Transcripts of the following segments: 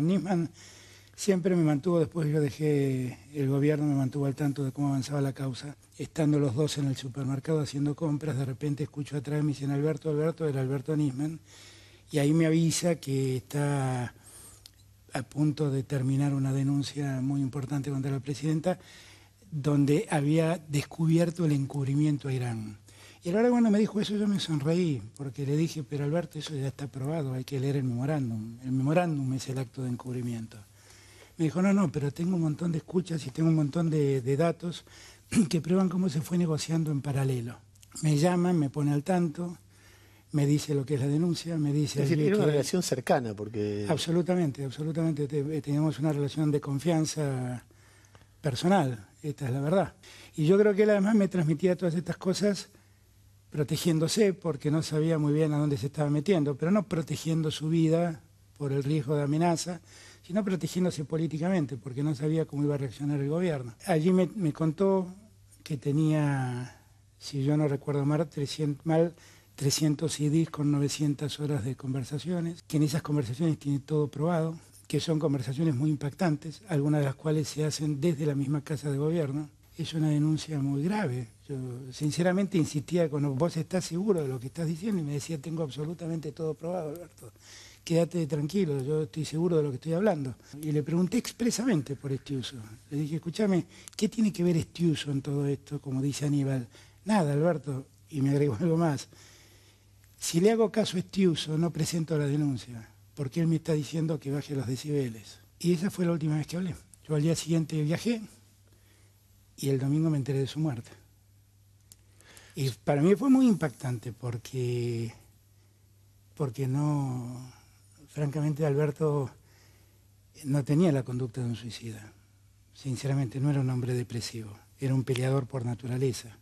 Nisman siempre me mantuvo, después yo dejé el gobierno, me mantuvo al tanto de cómo avanzaba la causa. Estando los dos en el supermercado haciendo compras, de repente escucho atrás, me dicen Alberto, Alberto, era Alberto Nisman, y ahí me avisa que está a punto de terminar una denuncia muy importante contra la presidenta, donde había descubierto el encubrimiento a Irán. Y a la hora cuando me dijo eso yo me sonreí, porque le dije, pero Alberto, eso ya está probado, hay que leer el memorándum. El memorándum es el acto de encubrimiento. Me dijo, no, pero tengo un montón de escuchas y tengo un montón de datos que prueban cómo se fue negociando en paralelo. Me llaman, me pone al tanto, me dice lo que es la denuncia, me dice... Es decir, era una relación cercana, porque... Absolutamente, absolutamente. Teníamos una relación de confianza personal, esta es la verdad. Y yo creo que él además me transmitía todas estas cosas protegiéndose, porque no sabía muy bien a dónde se estaba metiendo, pero no protegiendo su vida por el riesgo de amenaza, sino protegiéndose políticamente, porque no sabía cómo iba a reaccionar el gobierno. Allí me contó que tenía, si yo no recuerdo mal, 300 CDs con 900 horas de conversaciones, que en esas conversaciones tiene todo probado, que son conversaciones muy impactantes, algunas de las cuales se hacen desde la misma casa de gobierno. Es una denuncia muy grave. Yo sinceramente insistía con vos estás seguro de lo que estás diciendo y me decía tengo absolutamente todo probado, Alberto. Quédate tranquilo, yo estoy seguro de lo que estoy hablando. Y le pregunté expresamente por Estiuso. Le dije, escúchame, ¿qué tiene que ver Estiuso en todo esto? Como dice Aníbal. Nada, Alberto. Y me agregó algo más. Si le hago caso a Estiuso, no presento la denuncia, porque él me está diciendo que baje los decibeles. Y esa fue la última vez que hablé. Yo al día siguiente viajé y el domingo me enteré de su muerte. Y para mí fue muy impactante porque no, francamente Alberto no tenía la conducta de un suicida. Sinceramente no era un hombre depresivo, era un peleador por naturaleza.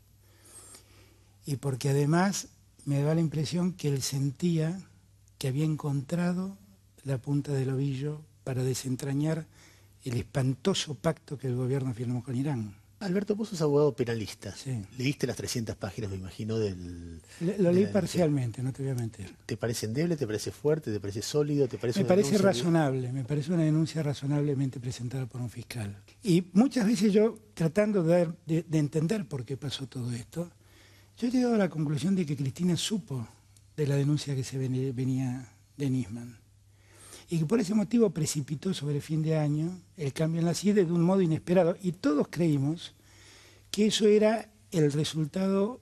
Y porque además me da la impresión que él sentía que había encontrado la punta del ovillo para desentrañar el espantoso pacto que el gobierno firmó con Irán. Alberto, vos sos abogado penalista. Sí. Leíste las 300 páginas, me imagino, del... Lo leí parcialmente, no te voy a mentir. ¿Te parece endeble, te parece fuerte, te parece sólido, te parece... Me parece razonable, me parece una denuncia razonablemente presentada por un fiscal. Y muchas veces yo, tratando de entender por qué pasó todo esto, yo he llegado a la conclusión de que Cristina supo de la denuncia que se venía de Nisman. Y que por ese motivo precipitó sobre fin de año el cambio en la CIDE de un modo inesperado. Y todos creímos que eso era el resultado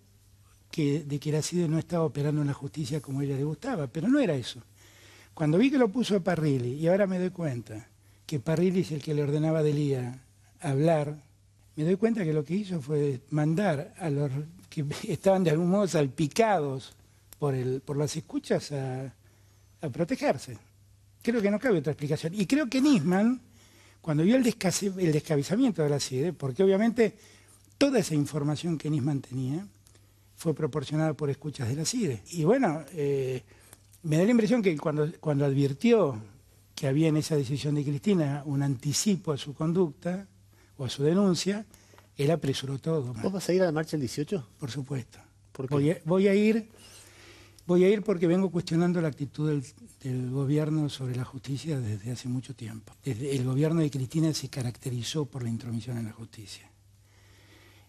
de que la CIDE no estaba operando en la justicia como a ella le gustaba, pero no era eso. Cuando vi que lo puso a Parrilli, y ahora me doy cuenta que Parrilli es el que le ordenaba a Delía hablar, me doy cuenta que lo que hizo fue mandar a los que estaban de algún modo salpicados por las escuchas a protegerse. Creo que no cabe otra explicación. Y creo que Nisman, cuando vio el descabezamiento de la CIDE, porque obviamente toda esa información que Nisman tenía fue proporcionada por escuchas de la CIDE. Y bueno, me da la impresión que cuando advirtió que había en esa decisión de Cristina un anticipo a su conducta o a su denuncia, él apresuró todo. ¿Vos vas a ir a la marcha el 18? Por supuesto. ¿Por qué? Voy a ir porque vengo cuestionando la actitud del gobierno sobre la justicia desde hace mucho tiempo. El gobierno de Cristina se caracterizó por la intromisión en la justicia.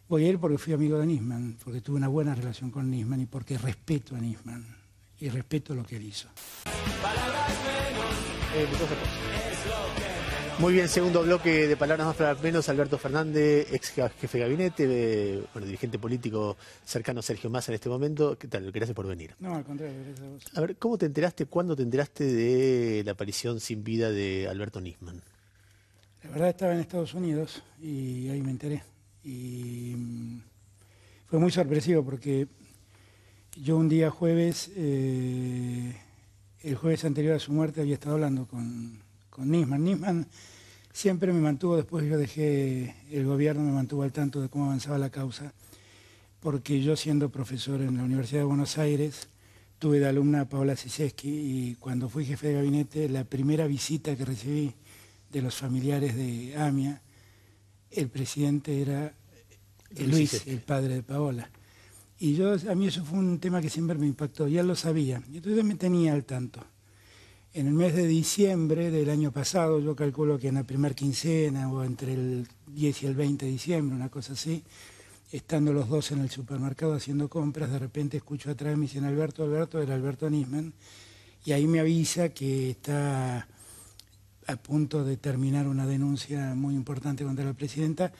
Voy a ir porque fui amigo de Nisman, porque tuve una buena relación con Nisman y porque respeto a Nisman y respeto lo que él hizo. Muy bien, segundo bloque de Palabras Más, Palabras Menos. Alberto Fernández, ex jefe de gabinete, dirigente político cercano a Sergio Massa en este momento. ¿Qué tal? Gracias por venir. No, al contrario, gracias a vos. A ver, ¿cómo te enteraste, cuándo te enteraste de la aparición sin vida de Alberto Nisman? La verdad estaba en Estados Unidos y ahí me enteré. Y fue muy sorpresivo porque yo un día jueves, el jueves anterior a su muerte, había estado hablando con Nisman. Nisman siempre me mantuvo, después yo dejé el gobierno, me mantuvo al tanto de cómo avanzaba la causa, porque yo siendo profesor en la Universidad de Buenos Aires, tuve de alumna a Paola Ciescheski y cuando fui jefe de gabinete, la primera visita que recibí de los familiares de Amia, el presidente era Luis, el padre de Paola. Y a mí eso fue un tema que siempre me impactó, y él lo sabía, y entonces me tenía al tanto. En el mes de diciembre del año pasado, yo calculo que en la primera quincena o entre el 10 y el 20 de diciembre, una cosa así, estando los dos en el supermercado haciendo compras, de repente escucho atrás, me dicen Alberto, era Alberto Nisman, y ahí me avisa que está a punto de terminar una denuncia muy importante contra la presidenta,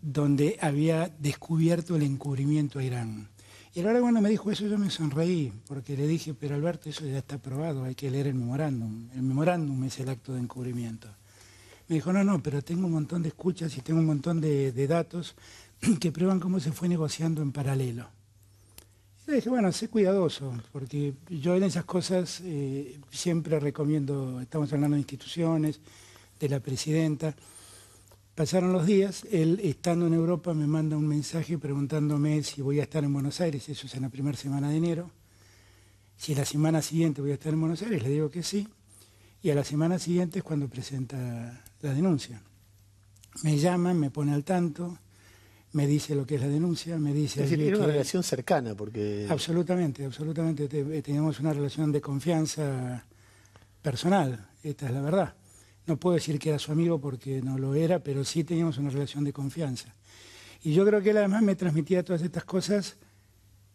donde había descubierto el encubrimiento a Irán. Y a la hora cuando me dijo eso yo me sonreí, porque le dije, pero Alberto, eso ya está probado, hay que leer el memorándum. El memorándum es el acto de encubrimiento. Me dijo, no, pero tengo un montón de escuchas y tengo un montón de datos que prueban cómo se fue negociando en paralelo. Y le dije, bueno, sé cuidadoso, porque yo en esas cosas siempre recomiendo, estamos hablando de instituciones, de la presidenta. Pasaron los días, él estando en Europa me manda un mensaje preguntándome si voy a estar en Buenos Aires, eso es en la primera semana de enero. Si la semana siguiente voy a estar en Buenos Aires, le digo que sí. Y a la semana siguiente es cuando presenta la denuncia. Me llaman, me pone al tanto, me dice lo que es la denuncia, me dice... Es decir, era una relación cercana, porque... Absolutamente. Teníamos una relación de confianza personal, esta es la verdad. No puedo decir que era su amigo porque no lo era, pero sí teníamos una relación de confianza. Y yo creo que él además me transmitía todas estas cosas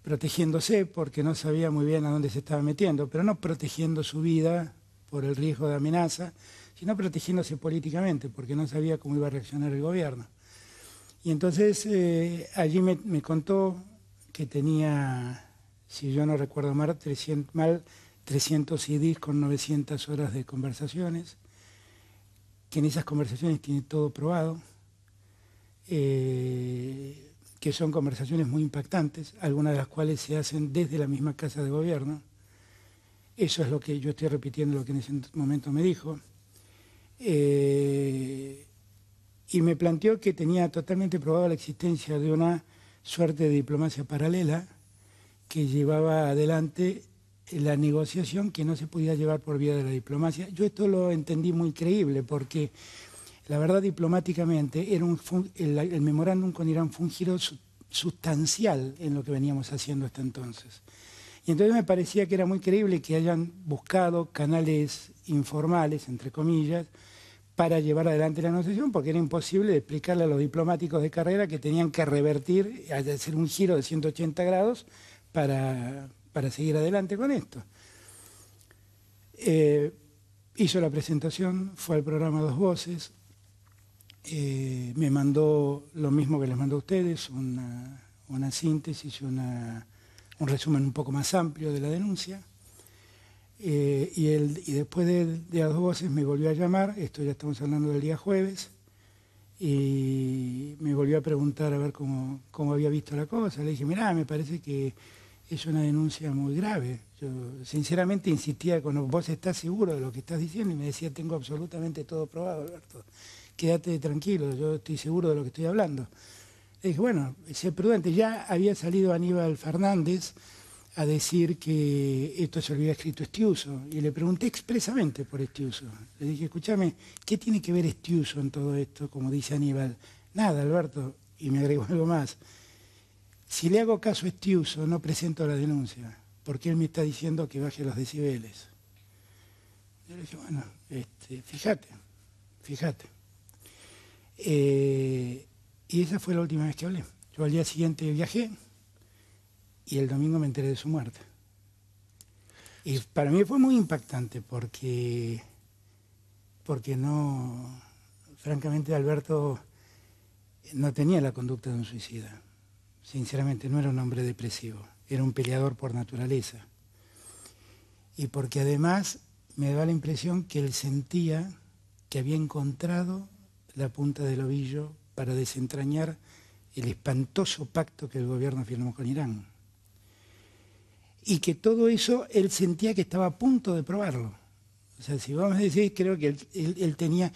protegiéndose porque no sabía muy bien a dónde se estaba metiendo, pero no protegiendo su vida por el riesgo de amenaza, sino protegiéndose políticamente porque no sabía cómo iba a reaccionar el gobierno. Y entonces allí me contó que tenía, si yo no recuerdo mal, 300 CDs con 900 horas de conversaciones, que en esas conversaciones tiene todo probado, que son conversaciones muy impactantes, algunas de las cuales se hacen desde la misma Casa de Gobierno. Eso es lo que yo estoy repitiendo, lo que en ese momento me dijo. Y me planteó que tenía totalmente probada la existencia de una suerte de diplomacia paralela que llevaba adelante la negociación que no se podía llevar por vía de la diplomacia. Yo esto lo entendí muy creíble porque la verdad diplomáticamente era el memorándum con Irán fue un giro sustancial en lo que veníamos haciendo hasta entonces. Y entonces me parecía que era muy creíble que hayan buscado canales informales, entre comillas, para llevar adelante la negociación, porque era imposible explicarle a los diplomáticos de carrera que tenían que revertir, hacer un giro de 180 grados para seguir adelante con esto. Hizo la presentación, fue al programa Dos Voces, me mandó lo mismo que les mandó a ustedes, una síntesis, un resumen un poco más amplio de la denuncia. Y después de las Dos Voces me volvió a llamar, esto ya estamos hablando del día jueves, y me volvió a preguntar a ver cómo había visto la cosa. Le dije, mirá, me parece que es una denuncia muy grave. Yo sinceramente insistía con vos estás seguro de lo que estás diciendo y me decía, tengo absolutamente todo probado, Alberto. Quédate tranquilo, yo estoy seguro de lo que estoy hablando. Le dije, bueno, sé prudente. Ya había salido Aníbal Fernández a decir que esto se lo había escrito Estiuso y le pregunté expresamente por Estiuso. Le dije, escúchame, ¿qué tiene que ver Estiuso en todo esto, como dice Aníbal? Nada, Alberto, y me agregó algo más. Si le hago caso a Estiuso, no presento la denuncia, porque él me está diciendo que baje los decibeles. Yo le dije, bueno, fíjate. Y esa fue la última vez que hablé. Yo al día siguiente viajé y el domingo me enteré de su muerte. Y para mí fue muy impactante porque no, francamente Alberto no tenía la conducta de un suicida. Sinceramente no era un hombre depresivo, era un peleador por naturaleza. Y porque además me da la impresión que él sentía que había encontrado la punta del ovillo para desentrañar el espantoso pacto que el gobierno firmó con Irán. Y que todo eso él sentía que estaba a punto de probarlo. O sea, si vamos a decir, creo que él tenía...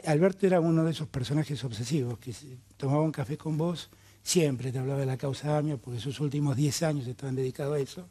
Alberto era uno de esos personajes obsesivos, que tomaba un café con vos, siempre te hablaba de la causa AMIA, porque sus últimos 10 años estaban dedicados a eso,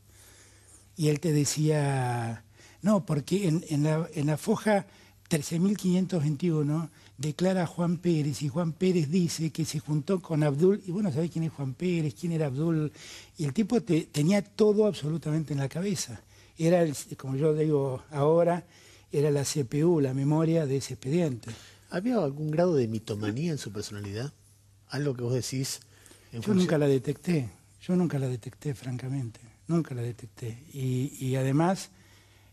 y él te decía, no, porque en la foja 13.521 declara a Juan Pérez, y Juan Pérez dice que se juntó con Abdul, y bueno, ¿sabés quién es Juan Pérez? ¿Quién era Abdul? Y el tipo tenía todo absolutamente en la cabeza. Era, como yo digo ahora, era la CPU, la memoria de ese expediente. ¿Había algún grado de mitomanía en su personalidad? Algo que vos decís en Yo nunca la detecté, francamente, nunca la detecté. Y además,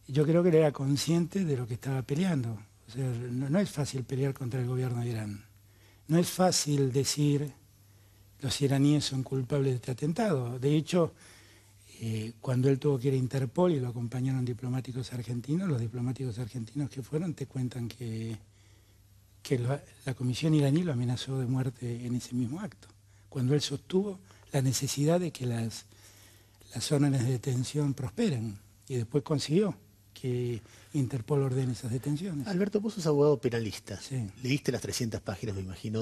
yo creo que él era consciente de lo que estaba peleando. O sea, no es fácil pelear contra el gobierno de Irán. No es fácil decir los iraníes son culpables de este atentado. De hecho, cuando él tuvo que ir a Interpol y lo acompañaron diplomáticos argentinos, los diplomáticos argentinos que fueron te cuentan que la comisión iraní lo amenazó de muerte en ese mismo acto, cuando él sostuvo la necesidad de que las órdenes de detención prosperen, y después consiguió que Interpol ordene esas detenciones. Alberto, vos sos abogado penalista. Sí. Leíste las 300 páginas, me imagino,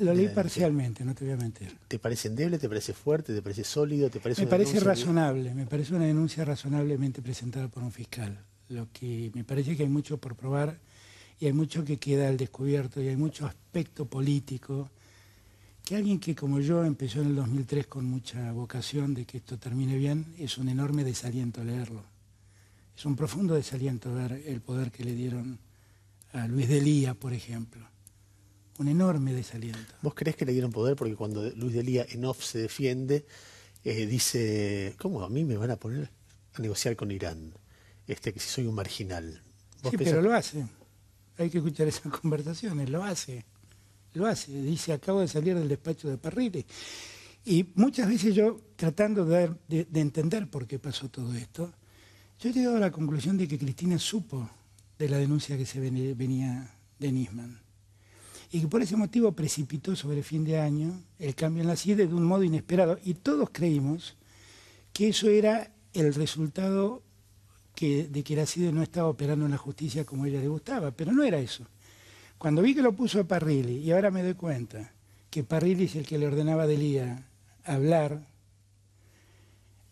Lo leí parcialmente, no te voy a mentir. ¿Te parece endeble, te parece fuerte, te parece sólido, te parece Me parece razonable, me parece una denuncia razonablemente presentada por un fiscal. Lo que me parece que hay mucho por probar y hay mucho que queda al descubierto y hay mucho aspecto político que alguien que como yo empezó en el 2003 con mucha vocación de que esto termine bien, es un enorme desaliento leerlo. Es un profundo desaliento ver el poder que le dieron a Luis Delía, por ejemplo. Un enorme desaliento. ¿Vos creés que le dieron poder? Porque cuando Luis Delía en off se defiende, dice, ¿cómo a mí me van a poner a negociar con Irán? Que si soy un marginal. Sí, pero lo hace. Hay que escuchar esas conversaciones, lo hace. Lo hace. Dice, acabo de salir del despacho de Parrilli. Y muchas veces yo, tratando de entender por qué pasó todo esto, yo he llegado a la conclusión de que Cristina supo de la denuncia que se venía de Nisman. Y que por ese motivo precipitó sobre fin de año el cambio en la CIDE de un modo inesperado. Y todos creímos que eso era el resultado de que la CIDE no estaba operando en la justicia como a ella le gustaba. Pero no era eso. Cuando vi que lo puso a Parrilli, y ahora me doy cuenta que Parrilli es el que le ordenaba a Delía hablar,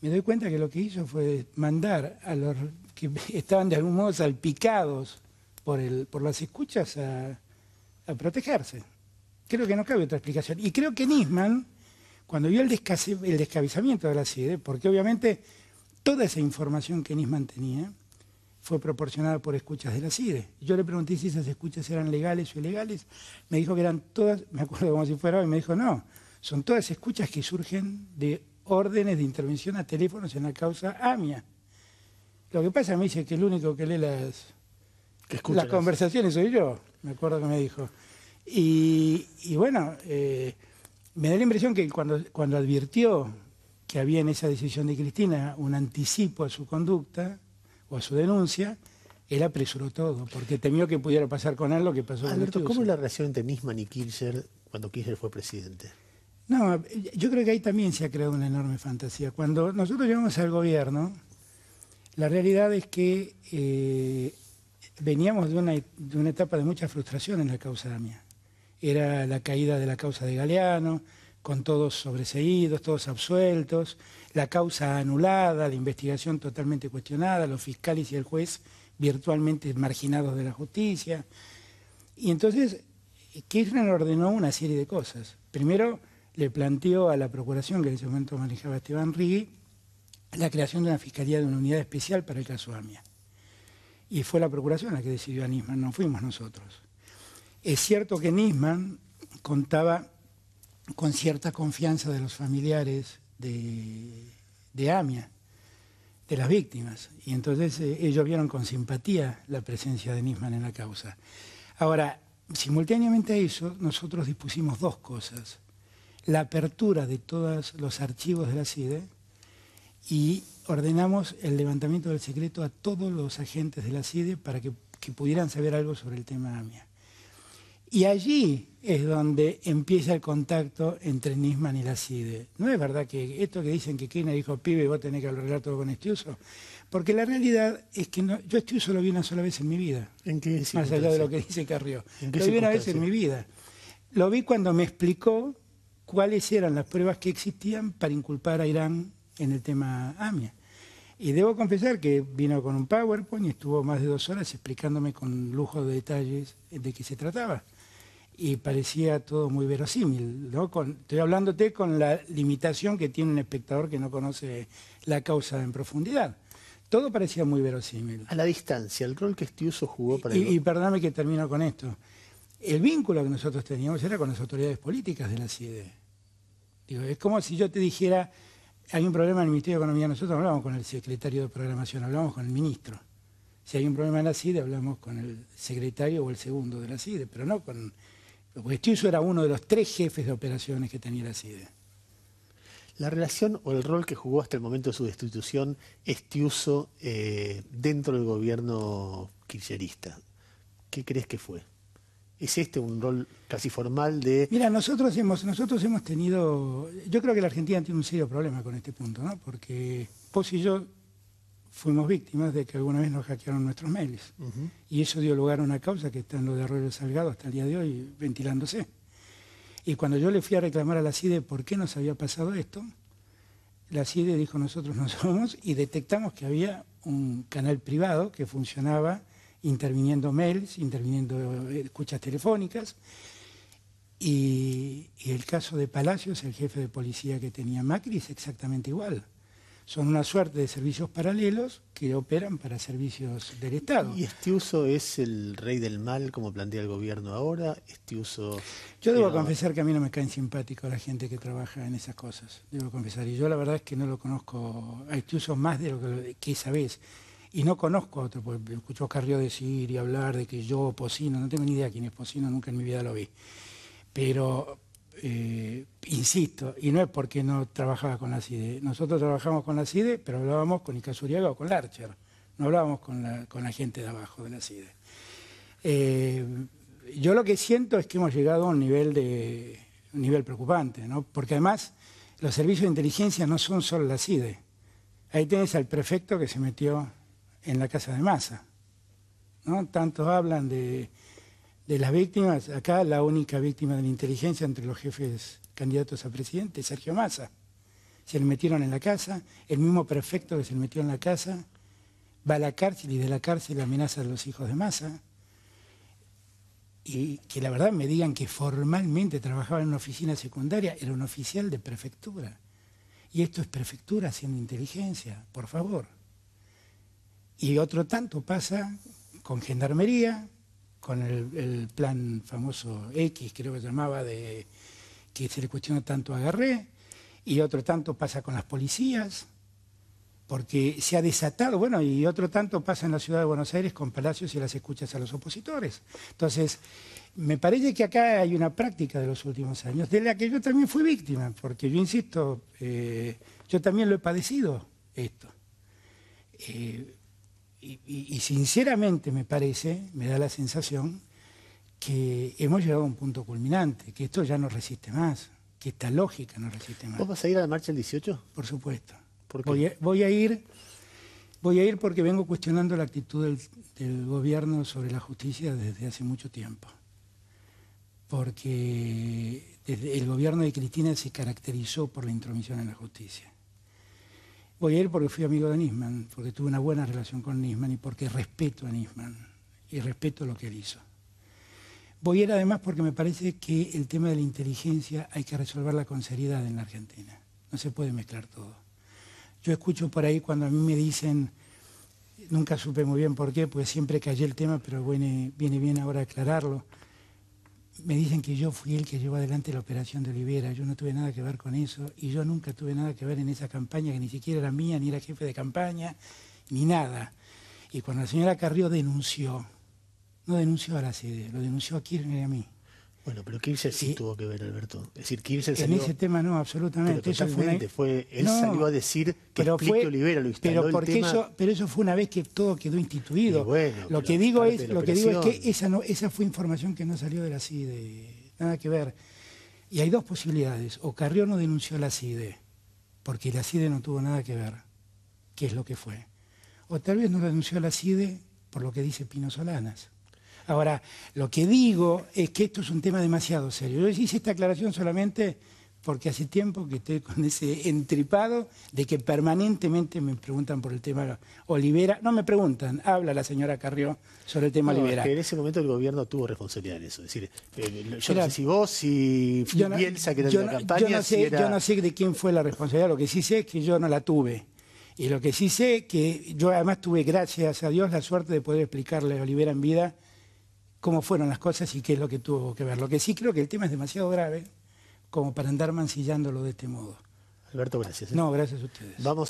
me doy cuenta que lo que hizo fue mandar a los que estaban de algún modo salpicados por las escuchas a protegerse. Creo que no cabe otra explicación. Y creo que Nisman, cuando vio el descabezamiento de la CIDE, porque obviamente toda esa información que Nisman tenía fue proporcionada por escuchas de la CIDE. Yo le pregunté si esas escuchas eran legales o ilegales. Me dijo que eran todas, me acuerdo como si fuera hoy, me dijo no, son todas escuchas que surgen de órdenes de intervención a teléfonos en la causa AMIA. Lo que pasa, me dice que el único que lee las conversaciones soy yo, me acuerdo que me dijo. Y bueno, me da la impresión que cuando advirtió que había en esa decisión de Cristina un anticipo a su conducta o a su denuncia, él apresuró todo, porque temió que pudiera pasar con él lo que pasó con Alberto, ¿cómo es la relación entre Nisman y Kirchner cuando Kirchner fue presidente? No, yo creo que ahí también se ha creado una enorme fantasía. Cuando nosotros llegamos al gobierno, la realidad es que veníamos de una etapa de mucha frustración en la causa AMIA. Era la caída de la causa de Galeano, con todos sobreseídos, todos absueltos, la causa anulada, la investigación totalmente cuestionada, los fiscales y el juez virtualmente marginados de la justicia. Y entonces Kirchner ordenó una serie de cosas. Primero, le planteó a la Procuración, que en ese momento manejaba Esteban Rigui, la creación de una fiscalía de una unidad especial para el caso AMIA. Y fue la Procuración la que decidió a Nisman, no fuimos nosotros. Es cierto que Nisman contaba con cierta confianza de los familiares de AMIA, de las víctimas, y entonces ellos vieron con simpatía la presencia de Nisman en la causa. Ahora, simultáneamente a eso, nosotros dispusimos dos cosas: la apertura de todos los archivos de la CIDE y ordenamos el levantamiento del secreto a todos los agentes de la CIDE para que pudieran saber algo sobre el tema AMIA. Y allí es donde empieza el contacto entre Nisman y la CIDE. No es verdad que esto que dicen que Kirchner dijo, pibe, vos tenés que arreglar todo con Estiuso, porque la realidad es que no, yo Estiuso lo vi una sola vez en mi vida. ¿En qué? Más allá de lo que dice Carrió. Lo vi una vez en mi vida. Lo vi cuando me explicó cuáles eran las pruebas que existían para inculpar a Irán en el tema AMIA. Y debo confesar que vino con un PowerPoint y estuvo más de 2 horas explicándome con lujo de detalles de qué se trataba. Y parecía todo muy verosímil, ¿no? Estoy hablándote con la limitación que tiene un espectador que no conoce la causa en profundidad. Todo parecía muy verosímil. A la distancia, el rol que Estiuso jugó para Y perdóname que termino con esto. El vínculo que nosotros teníamos era con las autoridades políticas de la CIDE. Digo, es como si yo te dijera, hay un problema en el Ministerio de Economía, nosotros hablamos con el secretario de Programación, hablamos con el ministro. Si hay un problema en la CIDE, hablamos con el secretario o el segundo de la CIDE, pero no con... Porque Estiuso era uno de los 3 jefes de operaciones que tenía la CIDE. La relación o el rol que jugó hasta el momento de su destitución Estiuso dentro del gobierno kirchnerista, ¿qué crees que fue? ¿Es este un rol casi formal de...? Mira, nosotros hemos tenido... Yo creo que la Argentina tiene un serio problema con este punto, ¿no? Porque vos y yo fuimos víctimas de que alguna vez nos hackearon nuestros mails. Y eso dio lugar a una causa que está en lo de Arroyo Salgado hasta el día de hoy ventilándose. Y cuando yo le fui a reclamar a la CIDE por qué nos había pasado esto, la CIDE dijo nosotros no somos, y detectamos que había un canal privado que funcionaba interviniendo mails, interviniendo escuchas telefónicas, y el caso de Palacios, el jefe de policía que tenía Macri, es exactamente igual. Son una suerte de servicios paralelos que operan para servicios del Estado. ¿Y Estiuso es el rey del mal, como plantea el gobierno ahora? Estiuso... Yo debo confesar que a mí no me caen simpáticos la gente que trabaja en esas cosas, debo confesar. Y yo la verdad es que no lo conozco a Estiuso más de lo que esa vez. Y no conozco a otro, porque escucho a Carrió decir y hablar de que yo, Pocino, no tengo ni idea quién es Pocino, nunca en mi vida lo vi. Pero... insisto, y no es porque no trabajaba con la CIDE. Nosotros trabajamos con la CIDE, pero hablábamos con Icazuriaga o con Larcher. No hablábamos con la gente de abajo de la CIDE. Yo lo que siento es que hemos llegado a un nivel preocupante, ¿no? Porque además los servicios de inteligencia no son solo la CIDE. Ahí tenés al prefecto que se metió en la casa de Massa, ¿no? Tantos hablan de las víctimas. Acá la única víctima de la inteligencia entre los jefes candidatos a presidente es Sergio Massa. Se le metieron en la casa, el mismo prefecto que se le metió en la casa va a la cárcel y de la cárcel amenaza a los hijos de Massa. Y que la verdad me digan que formalmente trabajaba en una oficina secundaria, era un oficial de prefectura. Y esto es prefectura haciendo inteligencia, por favor. Y otro tanto pasa con Gendarmería, con el plan famoso X, creo que se llamaba, que se le cuestionó tanto a Garré, y otro tanto pasa con las policías, porque se ha desatado, bueno, y otro tanto pasa en la ciudad de Buenos Aires con Palacios y las escuchas a los opositores. Entonces, me parece que acá hay una práctica de los últimos años, de la que yo también fui víctima, porque yo insisto, yo también lo he padecido, esto. Y sinceramente me parece, me da la sensación que hemos llegado a un punto culminante, que esto ya no resiste más, que esta lógica no resiste más. ¿Vos vas a ir a la marcha el 18? Por supuesto. ¿Por qué? Voy a ir porque vengo cuestionando la actitud del gobierno sobre la justicia desde hace mucho tiempo. Porque el gobierno de Cristina se caracterizó por la intromisión en la justicia. Voy a ir porque fui amigo de Nisman, porque tuve una buena relación con Nisman y porque respeto a Nisman y respeto lo que él hizo. Voy a ir además porque me parece que el tema de la inteligencia hay que resolverla con seriedad en la Argentina. No se puede mezclar todo. Yo escucho por ahí cuando a mí me dicen, nunca supe muy bien por qué, porque siempre callé el tema, pero viene bien ahora aclararlo. Me dicen que yo fui el que llevó adelante la operación de Olivera, yo no tuve nada que ver con eso y yo nunca tuve nada que ver en esa campaña que ni siquiera era mía, ni era jefe de campaña, ni nada. Y cuando la señora Carrió denunció, no denunció a la CIDE, lo denunció a Kirchner y a mí. Bueno, pero Kirchner sí tuvo que ver, Alberto. Es decir, Kirchner salió... En ese tema no, absolutamente. Pero totalmente, él salió a decir que explique Olivera, lo instaló pero el tema... pero eso fue una vez que todo quedó instituido. Bueno, lo que digo es que esa fue información que no salió de la CIDE, nada que ver. Y hay dos posibilidades. O Carrió no denunció a la CIDE, porque la CIDE no tuvo nada que ver, que es lo que fue. O tal vez no denunció a la CIDE por lo que dice Pino Solanas. Ahora, lo que digo es que esto es un tema demasiado serio. Yo hice esta aclaración solamente porque hace tiempo que estoy con ese entripado de que permanentemente me preguntan por el tema Olivera. No me preguntan, habla la señora Carrió sobre el tema Olivera. Es que en ese momento el gobierno tuvo responsabilidad en eso. Es decir, yo no sé si vos, si Bielsa, que era de la campaña... Yo no sé de quién fue la responsabilidad, lo que sí sé es que yo no la tuve. Y lo que sí sé, que yo además tuve, gracias a Dios, la suerte de poder explicarle a Olivera en vida cómo fueron las cosas y qué es lo que tuvo que ver. Lo que sí creo que el tema es demasiado grave como para andar mancillándolo de este modo. Alberto, gracias. No, gracias a ustedes. Vamos.